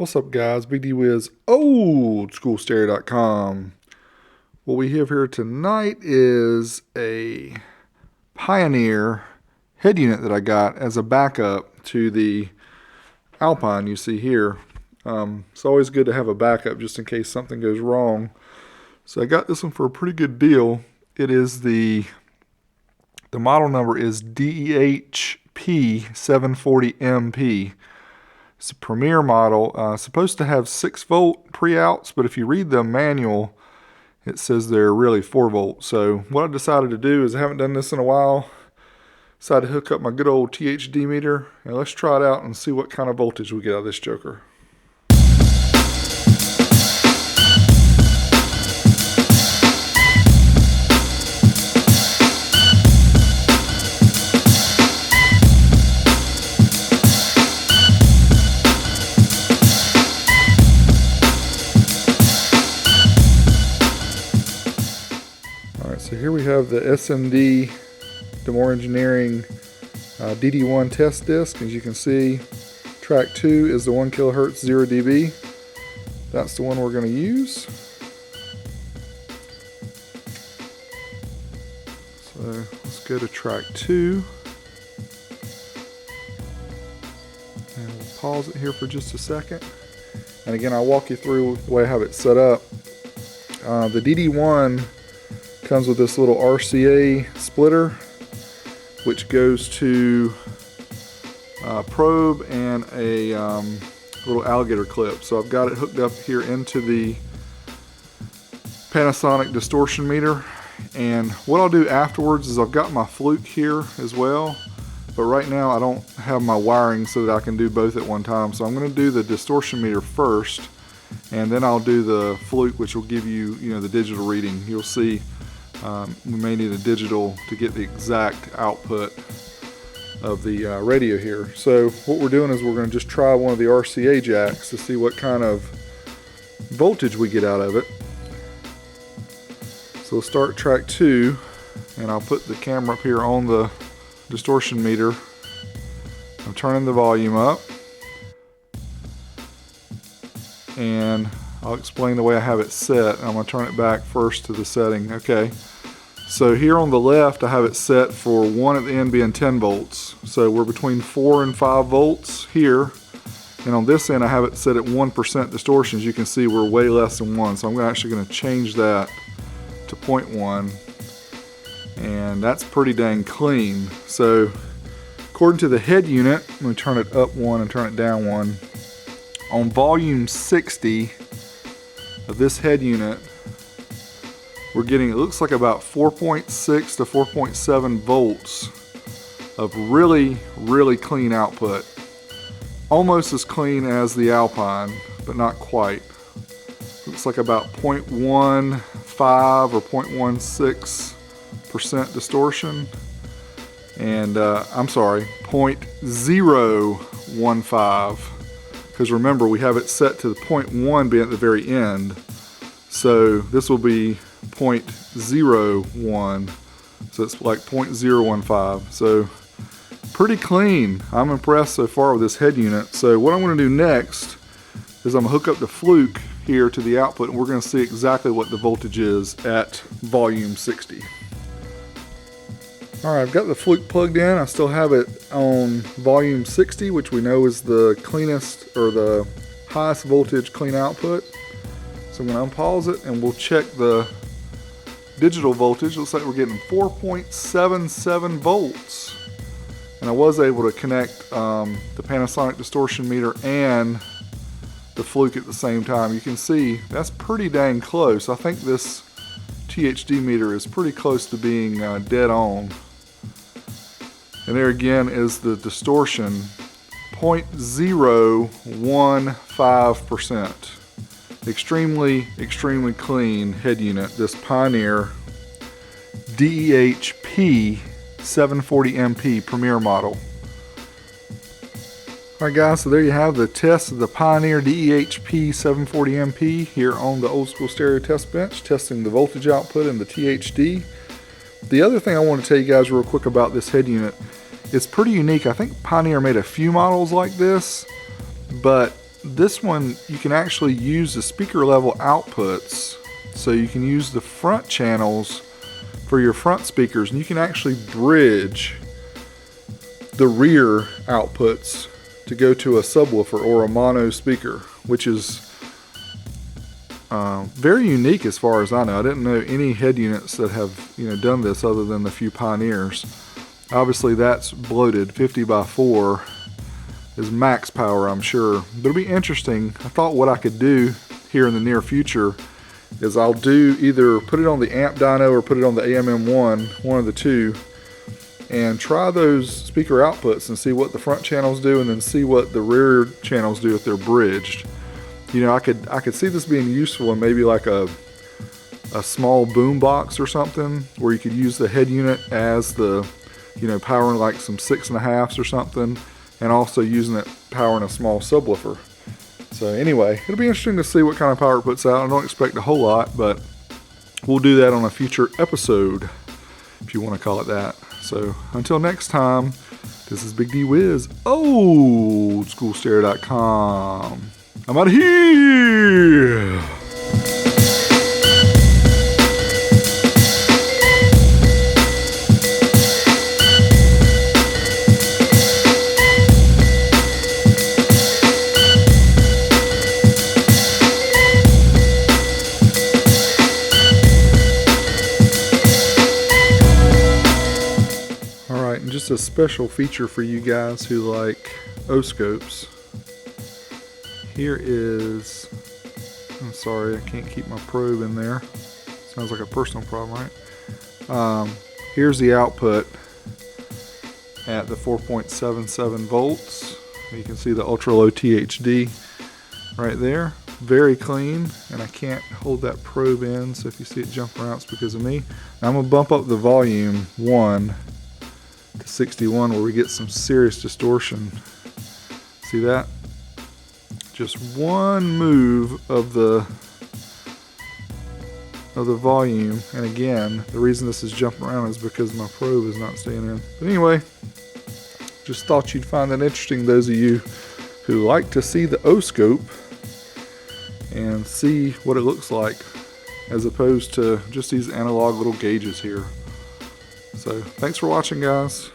What's up, guys? Big D Wiz, oldschoolstereo.com. What we have here tonight is a Pioneer head unit that I got as a backup to the Alpine you see here. It's always good to have a backup just in case something goes wrong. So I got this one for a pretty good deal. It is the model number is DEH-P740MP. It's a Premier model, supposed to have 6 volt pre-outs, but if you read the manual, it says they're really 4 volt. So what I decided to do is, I haven't done this in a while, decided to hook up my good old THD meter, and let's try it out and see what kind of voltage we get out of this joker. So here we have the SMD DeMoore Engineering DD1 test disc. As you can see, track 2 is the 1 kilohertz 0 dB. That's the one we're going to use. So let's go to track 2. And we'll pause it here for just a second. And again, I'll walk you through the way I have it set up. The DD1 comes with this little RCA splitter, which goes to a probe and a little alligator clip. So I've got it hooked up here into the Panasonic distortion meter. And what I'll do afterwards is, I've got my fluke here as well, but right now I don't have my wiring so that I can do both at one time. So I'm going to do the distortion meter first, and then I'll do the fluke, which will give you, the digital reading. You'll see we may need a digital to get the exact output of the radio here. So what we're doing is, we're going to just try one of the RCA jacks to see what kind of voltage we get out of it. So we'll start track 2, and I'll put the camera up here on the distortion meter. I'm turning the volume up, and I'll explain the way I have it set. I'm going to turn it back first to the setting. Okay, so here on the left I have it set for 1 at the end being 10 volts. So we're between 4 and 5 volts here. And on this end I have it set at 1% distortion. As you can see, we're way less than 1. So I'm actually going to change that to 0.1. And that's pretty dang clean. So according to the head unit, let me turn it up 1 and turn it down 1. On volume 60 of this head unit, we're getting, it looks like about 4.6 to 4.7 volts of really, really clean output. Almost as clean as the Alpine, but not quite. Looks like about 0.15 or 0.16% distortion. And I'm sorry, 0.015. Because remember, we have it set to the 0.1 being at the very end. So this will be 0.01. So it's like 0.015. So pretty clean. I'm impressed so far with this head unit. So what I'm going to do next is, I'm going to hook up the fluke here to the output, and we're going to see exactly what the voltage is at volume 60. Alright, I've got the fluke plugged in. I still have it on volume 60, which we know is the cleanest, or the highest voltage clean output. So I'm going to unpause it, and we'll check the digital voltage. Looks like we're getting 4.77 volts. And I was able to connect the Panasonic distortion meter and the fluke at the same time. You can see that's pretty dang close. I think this THD meter is pretty close to being dead on. And there again is the distortion, 0.015%. Extremely, extremely clean head unit, this Pioneer DEH-P740MP Premier model. Alright guys, so there you have the test of the Pioneer DEH-P740MP here on the Old School Stereo test bench, testing the voltage output and the THD. The other thing I want to tell you guys real quick about this head unit, it's pretty unique. I think Pioneer made a few models like this, but this one you can actually use the speaker level outputs, so you can use the front channels for your front speakers, and you can actually bridge the rear outputs to go to a subwoofer or a mono speaker, which is very unique as far as I know. I didn't know any head units that have done this other than the few Pioneers. Obviously that's bloated. 50 by 4 is max power, I'm sure. But it'll be interesting. I thought what I could do here in the near future is I'll do either put it on the amp dyno or put it on the AMM1, one of the two, and try those speaker outputs and see what the front channels do, and then see what the rear channels do if they're bridged. I could see this being useful in maybe like a small boom box or something, where you could use the head unit as the powering like some 6.5s or something, and also using it powering a small subwoofer. So anyway, it'll be interesting to see what kind of power it puts out. I don't expect a whole lot, but we'll do that on a future episode, if you want to call it that. So until next time, this is Big D Wiz, oldschoolstereo.com. I'm out of here. And just a special feature for you guys who like Oscopes. Here is, I'm sorry, I can't keep my probe in there. Sounds like a personal problem, right? Here's the output at the 4.77 volts. You can see the ultra low THD right there. Very clean, and I can't hold that probe in, so if you see it jump around, it's because of me. Now I'm gonna bump up the volume 1 to 61 where we get some serious distortion. See that? Just one move of the volume, and again, the reason this is jumping around is because my probe is not staying in. But anyway, just thought you'd find that interesting, those of you who like to see the Oscope and see what it looks like, as opposed to just these analog little gauges here. So thanks for watching, guys.